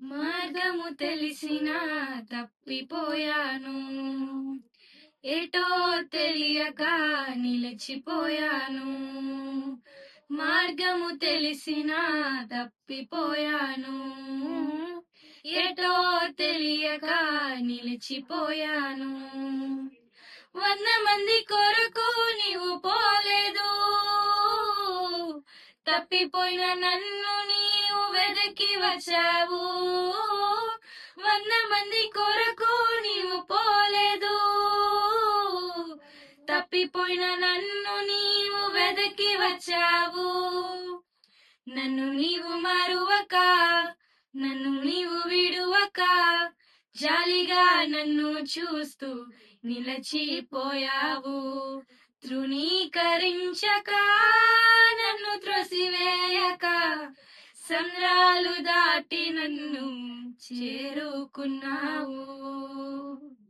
మార్గము తెలిసినా తప్పిపోయాను, ఏటో తెలియక నిలిచిపోయాను. మార్గము తెలిసినా తప్పిపోయాను, ఏటో తెలియక నిలిచిపోయాను. 100 మంది కొరకు నీవు పోలేదు, తప్పిపోయిన నన్ను నీవు వెదకి వచ్చావు. 100 మంది కొరకు నీవు పోలేదు, తప్పిపోయిన నన్ను నీవు వెదకి వచ్చావు. నన్ను నీవు మరువక, నన్ను నీవు విడువక, జాలిగా నన్ను చూస్తూ నిలచిపోయావు. తృణీకరించక, నన్ను త్రోసివేయక, సంద్రాలు దాటి నన్ను చేరుకున్నావు.